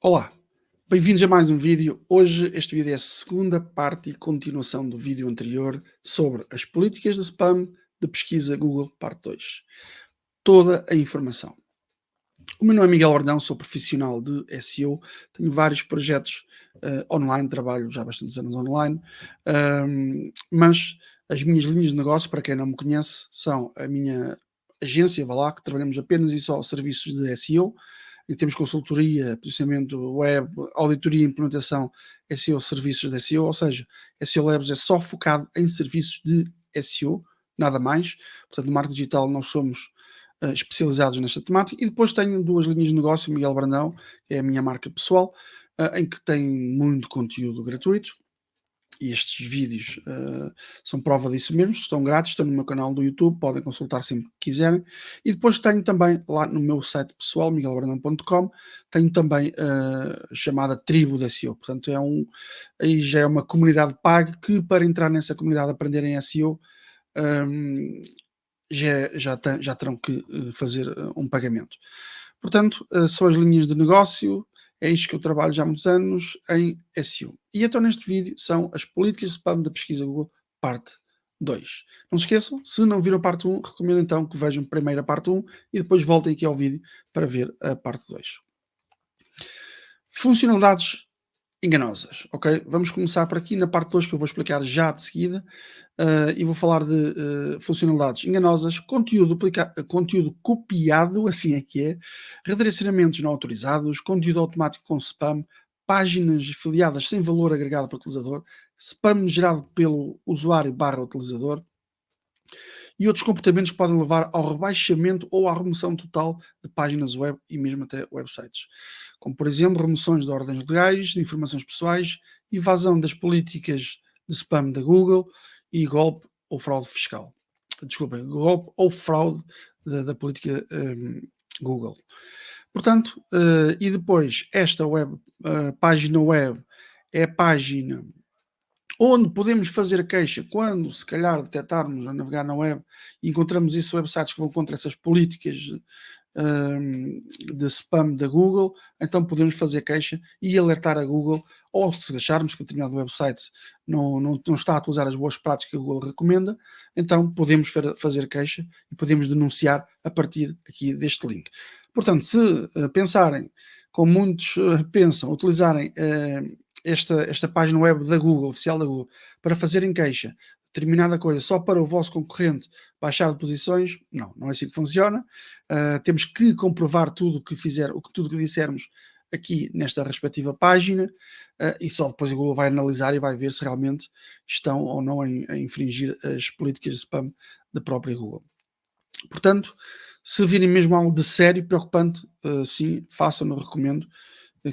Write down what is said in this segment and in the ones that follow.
Olá, bem-vindos a mais um vídeo. Hoje este vídeo é a segunda parte e continuação do vídeo anterior sobre as políticas de spam de pesquisa Google, parte 2. Toda a informação. O meu nome é Miguel Ordão, sou profissional de SEO, tenho vários projetos online, trabalho já há bastantes anos online, mas as minhas linhas de negócio, para quem não me conhece, são a minha agência, vá lá, que trabalhamos apenas e só serviços de SEO, e temos consultoria, posicionamento web, auditoria e implementação SEO, serviços de SEO, ou seja, SEO Labs é só focado em serviços de SEO, nada mais. Portanto, no marketing digital nós somos especializados nesta temática, e depois tenho duas linhas de negócio, Miguel Brandão, que é a minha marca pessoal, em que tem muito conteúdo gratuito, e estes vídeos são prova disso mesmo, estão grátis, estão no meu canal do YouTube, podem consultar sempre que quiserem. E depois tenho também lá no meu site pessoal, miguelbrandão.com, tenho também chamada Tribo da SEO, portanto aí já é uma comunidade paga que, para entrar nessa comunidade, aprenderem SEO, já terão que fazer um pagamento. Portanto, são as linhas de negócio, é isto que eu trabalho já há muitos anos em SEO. E então neste vídeo são as políticas de spam da pesquisa Google, parte 2. Não se esqueçam, se não viram a parte 1, recomendo então que vejam primeiro a parte 1 e depois voltem aqui ao vídeo para ver a parte 2. Funcionalidades enganosas, ok? Vamos começar por aqui na parte 2, que eu vou explicar já de seguida, e vou falar de funcionalidades enganosas, conteúdo copiado, assim é que é, redirecionamentos não autorizados, conteúdo automático com spam, páginas afiliadas sem valor agregado para o utilizador, spam gerado pelo usuário barra utilizador, e outros comportamentos que podem levar ao rebaixamento ou à remoção total de páginas web e mesmo até websites, como por exemplo remoções de ordens legais, de informações pessoais, evasão das políticas de spam da Google e golpe ou fraude fiscal. Desculpem, golpe ou fraude da política Google. Portanto, e depois esta página web é a página onde podemos fazer queixa quando, se calhar, detectarmos a navegar na web e encontramos esses websites que vão contra essas políticas de spam da Google, então podemos fazer queixa e alertar a Google, ou se acharmos que determinado website não está a utilizar as boas práticas que a Google recomenda, então podemos fazer queixa e podemos denunciar a partir aqui deste link. Portanto, se pensarem, como muitos pensam, utilizarem esta página web da Google, oficial da Google, para fazerem queixa determinada coisa só para o vosso concorrente baixar de posições, não é assim que funciona. Temos que comprovar tudo o que tudo que dissermos aqui nesta respectiva página, e só depois a Google vai analisar e vai ver se realmente estão ou não a infringir as políticas de spam da própria Google. Portanto, se virem mesmo algo de sério, preocupante, sim, façam, recomendo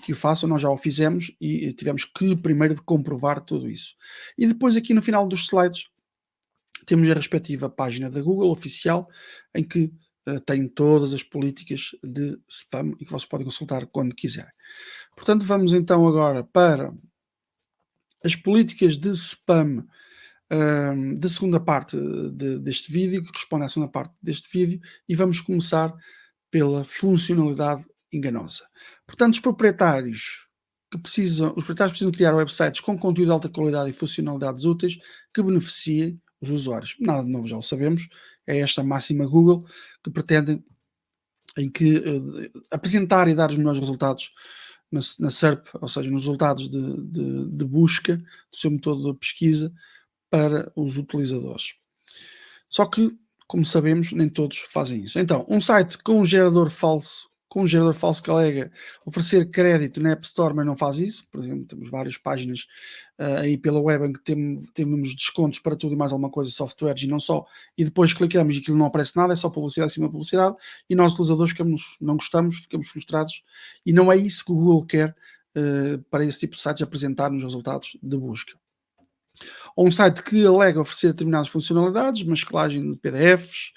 que o façam, nós já o fizemos e tivemos que primeiro de comprovar tudo isso. E depois aqui no final dos slides temos a respectiva página da Google oficial, em que tem todas as políticas de spam e que vocês podem consultar quando quiserem. Portanto, vamos então agora para as políticas de spam da segunda parte deste vídeo, que responde à segunda parte deste vídeo, e vamos começar pela funcionalidade enganosa. Portanto, os proprietários precisam criar websites com conteúdo de alta qualidade e funcionalidades úteis que beneficiem os usuários. Nada de novo, já o sabemos, é esta máxima Google que pretendem em que apresentar e dar os melhores resultados na SERP, ou seja, nos resultados de busca do seu motor de pesquisa para os utilizadores. Só que, como sabemos, nem todos fazem isso. Então, um site com um gerador falso que alega oferecer crédito na App Store, mas não faz isso. Por exemplo, temos várias páginas aí pela web em que temos descontos para tudo e mais alguma coisa, softwares e não só, e depois clicamos e aquilo não aparece nada, é só publicidade acima de publicidade, e nós utilizadores não gostamos, ficamos frustrados, e não é isso que o Google quer para esse tipo de sites apresentar nos resultados de busca. Ou um site que alega oferecer determinadas funcionalidades, mesclagem de PDFs,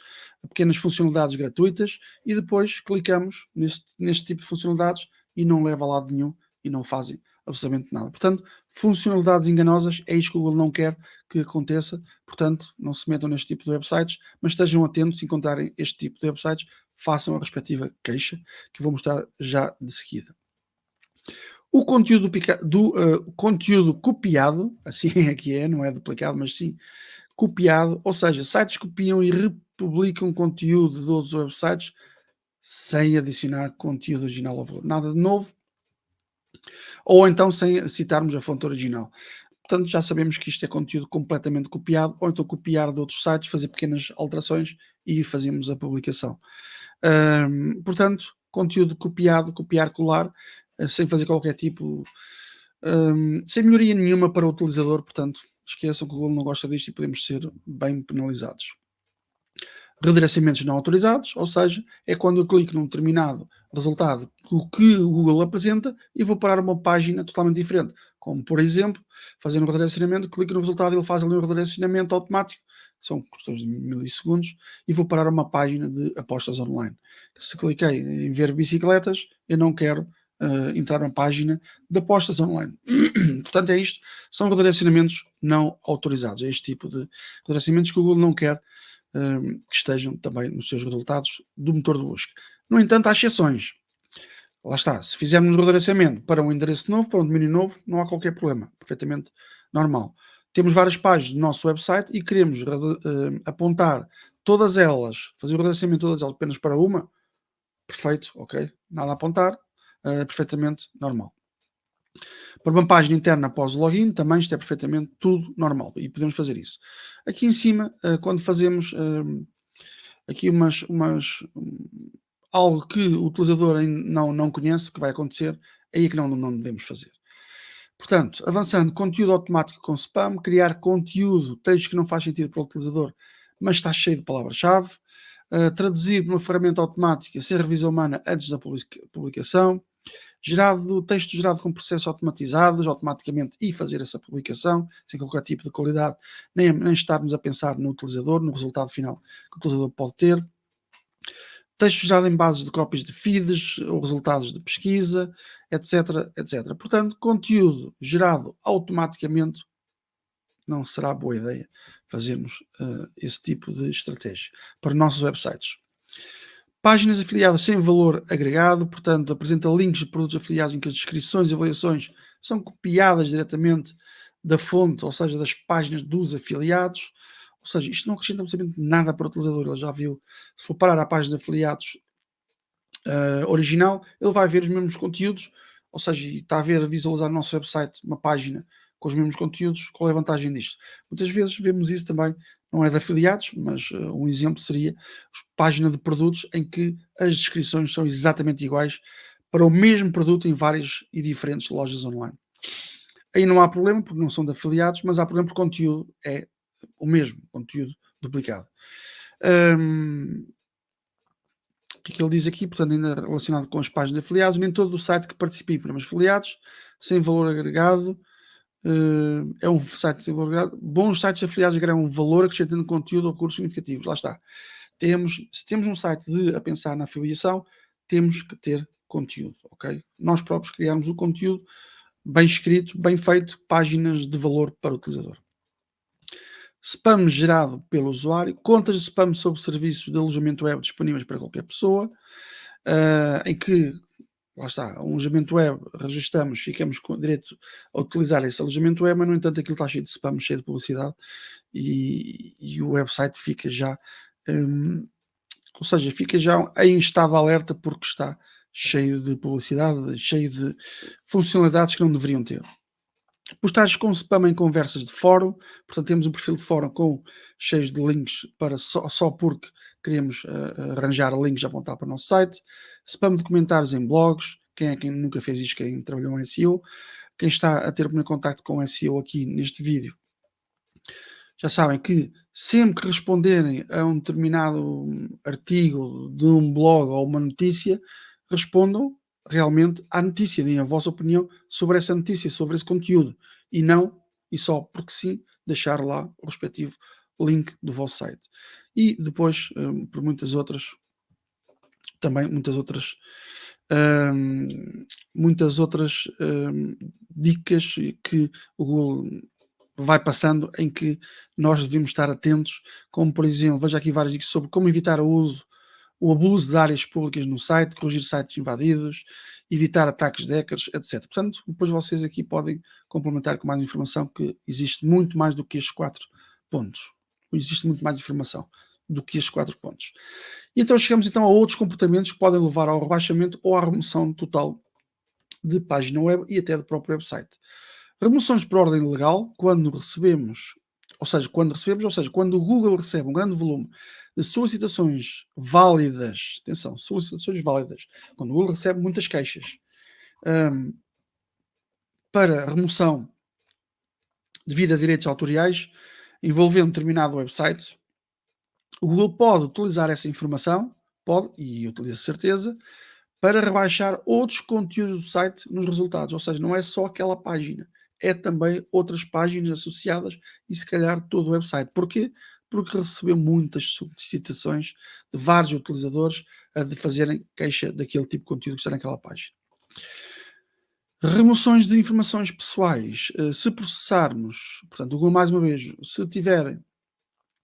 pequenas funcionalidades gratuitas, e depois clicamos neste tipo de funcionalidades e não leva a lado nenhum e não fazem absolutamente nada. Portanto, funcionalidades enganosas é isto que o Google não quer que aconteça. Portanto, não se metam neste tipo de websites, mas estejam atentos. Se encontrarem este tipo de websites, façam a respectiva queixa, que vou mostrar já de seguida. O conteúdo, o conteúdo copiado, assim é que é, não é duplicado, mas sim copiado, ou seja, sites copiam e republicam conteúdo de outros websites sem adicionar conteúdo original ao valor. Nada de novo, ou então sem citarmos a fonte original. Portanto, já sabemos que isto é conteúdo completamente copiado, ou então copiar de outros sites, fazer pequenas alterações e fazemos a publicação. Portanto, conteúdo copiado, copiar, colar, sem fazer qualquer tipo, sem melhoria nenhuma para o utilizador. Portanto, esqueçam que o Google não gosta disto e podemos ser bem penalizados. Redirecionamentos não autorizados, ou seja, é quando eu clico num determinado resultado que o Google apresenta e vou parar a uma página totalmente diferente. Como, por exemplo, fazer um redirecionamento, clico no resultado e ele faz ali um redirecionamento automático, são questões de milissegundos, e vou parar a uma página de apostas online. Se cliquei em ver bicicletas, eu não quero entrar numa página de apostas online. Portanto, é isto. São redirecionamentos não autorizados. É este tipo de redirecionamentos que o Google não quer que estejam também nos seus resultados do motor de busca. No entanto, há exceções. Lá está, se fizermos um redirecionamento para um endereço novo, para um domínio novo, não há qualquer problema, perfeitamente normal. Temos várias páginas do nosso website e queremos apontar todas elas, fazer o redirecionamento de todas elas apenas para uma, perfeito, ok, nada a apontar, perfeitamente normal. Para uma página interna após o login, também isto é perfeitamente tudo normal e podemos fazer isso. Aqui em cima, quando fazemos aqui algo que o utilizador ainda não conhece, que vai acontecer, aí é que não devemos fazer. Portanto, avançando, conteúdo automático com spam, criar conteúdo, texto que não faz sentido para o utilizador, mas está cheio de palavras-chave, traduzir por uma ferramenta automática sem revisão humana antes da publicação, texto gerado com processos automatizados automaticamente e fazer essa publicação sem qualquer tipo de qualidade, nem estarmos a pensar no utilizador, no resultado final que o utilizador pode ter. Texto gerado em bases de cópias de feeds ou resultados de pesquisa, etc, etc. Portanto, conteúdo gerado automaticamente não será boa ideia fazermos esse tipo de estratégia para os nossos websites. Páginas afiliadas sem valor agregado, portanto, apresenta links de produtos afiliados em que as descrições e avaliações são copiadas diretamente da fonte, ou seja, das páginas dos afiliados. Ou seja, isto não acrescenta absolutamente nada para o utilizador. Ele já viu, se for parar à página de afiliados original, ele vai ver os mesmos conteúdos, ou seja, está a ver, a visualizar no nosso website uma página com os mesmos conteúdos. Qual é a vantagem disto? Muitas vezes vemos isso também, não é de afiliados, mas um exemplo seria página de produtos em que as descrições são exatamente iguais para o mesmo produto em várias e diferentes lojas online. Aí não há problema porque não são de afiliados, mas há problema porque o conteúdo é o mesmo, conteúdo duplicado. O que é que ele diz aqui? Portanto, ainda relacionado com as páginas de afiliados, nem todo o site que participa em programas afiliados, sem valor agregado, é um site sem valor agregado. Bons sites afiliados agregam valor acrescentando conteúdo ou recursos significativos. Lá está. Se temos um site a pensar na afiliação, temos que ter conteúdo, ok? Nós próprios criamos o conteúdo bem escrito, bem feito, páginas de valor para o utilizador. Spam gerado pelo usuário, contas de spam sobre serviços de alojamento web disponíveis para qualquer pessoa, em que, lá está, um alojamento web, registramos, ficamos com direito a utilizar esse alojamento web, mas no entanto aquilo está cheio de spam, cheio de publicidade e o website fica já, ou seja, fica já em estado de alerta porque está cheio de publicidade, cheio de funcionalidades que não deveriam ter. Postagens com spam em conversas de fórum, portanto temos um perfil de fórum cheios de links para só porque queremos arranjar links a apontar para o nosso site, spam de comentários em blogs, quem nunca fez isto, quem trabalhou em SEO, quem está a ter o primeiro contacto com SEO aqui neste vídeo, já sabem que sempre que responderem a um determinado artigo de um blog ou uma notícia, respondam realmente à notícia, deem a vossa opinião sobre essa notícia, sobre esse conteúdo, e não, e só porque sim, deixar lá o respectivo link do vosso site. E depois, por também muitas outras dicas que o Google vai passando em que nós devemos estar atentos, como por exemplo, veja aqui várias dicas sobre como evitar o uso o abuso de áreas públicas no site, corrigir sites invadidos, evitar ataques de hackers, etc. Portanto, depois vocês aqui podem complementar com mais informação, que existe muito mais do que estes 4 pontos. Existe muito mais informação do que estes 4 pontos. E então chegamos então a outros comportamentos que podem levar ao rebaixamento ou à remoção total de página web e até do próprio website. Remoções por ordem legal, quando recebemos, ou seja, quando o Google recebe um grande volume de solicitações válidas, atenção, solicitações válidas, quando o Google recebe muitas queixas para remoção devido a direitos autoriais envolvendo determinado website, o Google pode utilizar essa informação, pode, e utiliza certeza, para rebaixar outros conteúdos do site nos resultados. Ou seja, não é só aquela página, é também outras páginas associadas e se calhar todo o website. Porquê? Porque recebeu muitas solicitações de vários utilizadores a de fazerem queixa daquele tipo de conteúdo que está naquela página. Remoções de informações pessoais. Se processarmos, portanto, o Google, mais uma vez, se tiverem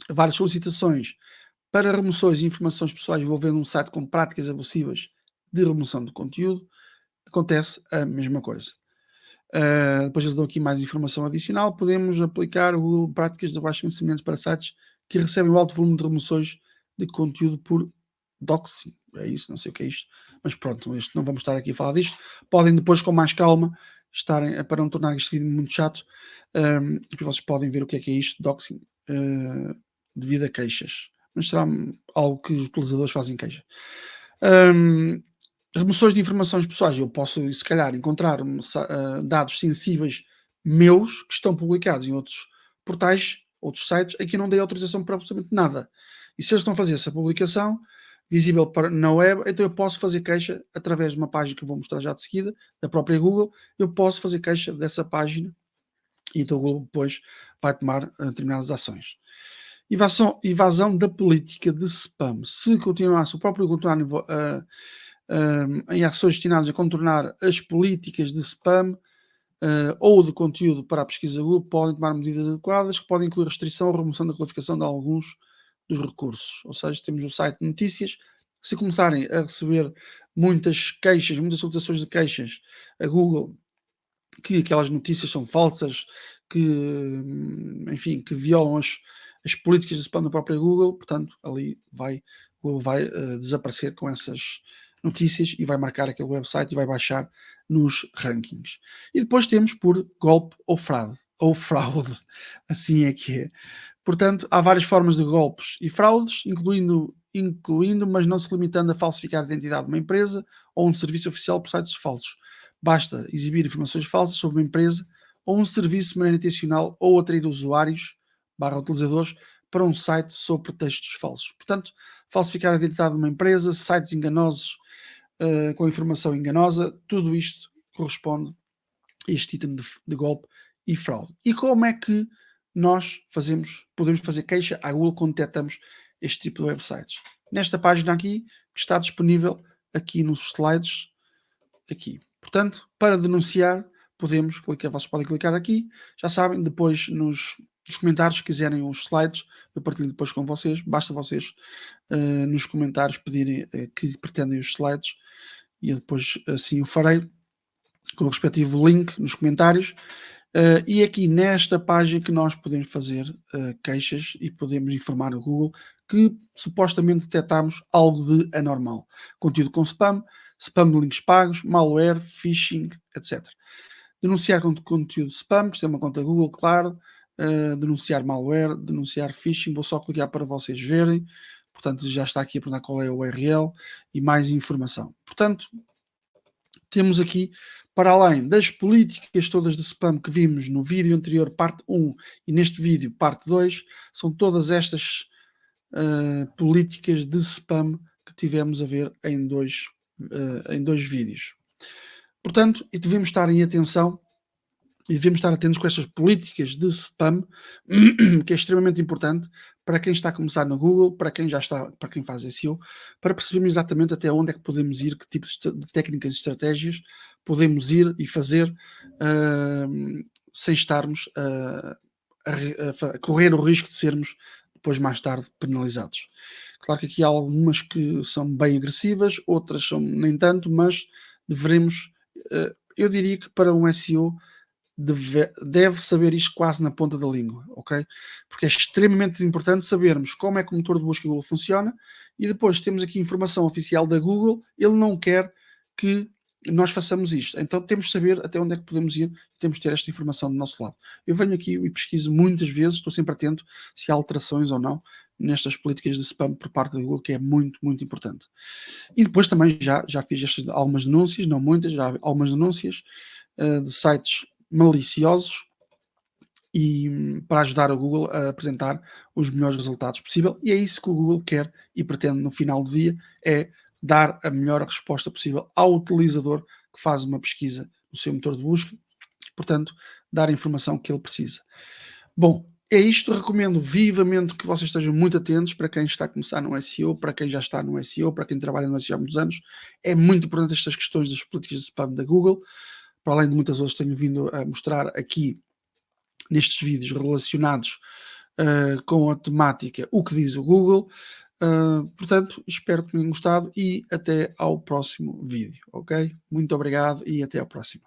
várias solicitações para remoções de informações pessoais envolvendo um site com práticas abusivas de remoção de conteúdo, acontece a mesma coisa. Depois eles dão aqui mais informação adicional. Podemos aplicar o Google práticas de baixo vencimento para sites que recebem um alto volume de remoções de conteúdo por doxing. É isso, não sei o que é isto, mas pronto, não vamos estar aqui a falar disto. Podem depois, com mais calma, estarem para não tornar este vídeo muito chato, e vocês podem ver o que é isto, doxing, devido a queixas. Mas será algo que os utilizadores fazem queixa. Remoções de informações pessoais. Eu posso, se calhar, encontrar dados sensíveis meus que estão publicados em outros portais, outros sites, em que eu não dei autorização para absolutamente nada. E se eles estão a fazer essa publicação visível na web, então eu posso fazer queixa através de uma página que eu vou mostrar já de seguida, da própria Google. Eu posso fazer queixa dessa página e então o Google depois vai tomar determinadas ações. Evasão da política de spam. Se o próprio continuar em ações destinadas a contornar as políticas de spam ou de conteúdo para a pesquisa Google, podem tomar medidas adequadas que podem incluir restrição ou remoção da qualificação de alguns dos recursos. Ou seja, temos o site de notícias. Se começarem a receber muitas queixas, muitas solicitações de queixas a Google, que aquelas notícias são falsas, que, enfim, que violam as políticas de spam da própria Google, portanto, ali o Google vai desaparecer com essas notícias e vai marcar aquele website e vai baixar nos rankings. E depois temos por golpe ou fraude, assim é que é. Portanto, há várias formas de golpes e fraudes, incluindo, mas não se limitando a falsificar a identidade de uma empresa ou um serviço oficial por sites falsos. Basta exibir informações falsas sobre uma empresa ou um serviço de maneira intencional ou atrair usuários /utilizadores para um site sob pretextos falsos. Portanto, falsificar a identidade de uma empresa, sites enganosos com informação enganosa, tudo isto corresponde a este item de golpe e fraude. E como é que nós podemos fazer queixa à Google quando detectamos este tipo de websites? Nesta página aqui, que está disponível aqui nos slides, aqui. Portanto, para denunciar, vocês podem clicar aqui, já sabem, depois nos comentários, se quiserem os slides, eu partilho depois com vocês, basta vocês nos comentários pedirem que pretendem os slides e eu depois assim o farei, com o respectivo link nos comentários. E aqui nesta página que nós podemos fazer queixas e podemos informar o Google que supostamente detectamos algo de anormal. Conteúdo com spam de links pagos, malware, phishing, etc. Denunciar conteúdo spam, por ser uma conta Google, claro. Denunciar malware, denunciar phishing. Vou só clicar para vocês verem. Portanto, já está aqui a perguntar qual é o URL e mais informação. Portanto, temos aqui, para além das políticas todas de spam que vimos no vídeo anterior, parte 1, e neste vídeo, parte 2, são todas estas políticas de spam que tivemos a ver em dois vídeos. Portanto, e devemos estar em atenção e devemos estar atentos com estas políticas de spam, que é extremamente importante para quem está a começar no Google, para quem já está, para quem faz SEO, para percebermos exatamente até onde é que podemos ir, que tipos de técnicas e estratégias podemos ir e fazer sem estarmos a correr o risco de sermos depois mais tarde penalizados. Claro que aqui há algumas que são bem agressivas, outras são nem tanto, mas devemos, eu diria que para um SEO deve saber isto quase na ponta da língua, ok? Porque é extremamente importante sabermos como é que o motor de busca Google funciona e depois temos aqui informação oficial da Google, ele não quer que nós façamos isto. Então temos de saber até onde é que podemos ir, temos de ter esta informação do nosso lado. Eu venho aqui e pesquiso muitas vezes, estou sempre atento se há alterações ou não nestas políticas de spam por parte da Google, que é muito, muito importante. E depois também já fiz algumas denúncias, não muitas, já algumas denúncias de sites maliciosos e para ajudar o Google a apresentar os melhores resultados possível. E é isso que o Google quer e pretende no final do dia, é dar a melhor resposta possível ao utilizador que faz uma pesquisa no seu motor de busca, portanto, dar a informação que ele precisa. Bom, é isto, recomendo vivamente que vocês estejam muito atentos para quem está a começar no SEO, para quem já está no SEO, para quem trabalha no SEO há muitos anos. É muito importante estas questões das políticas de spam da Google, para além de muitas outras que tenho vindo a mostrar aqui nestes vídeos relacionados com a temática O que diz o Google. Portanto, espero que tenham gostado e até ao próximo vídeo, ok? Muito obrigado e até à próxima.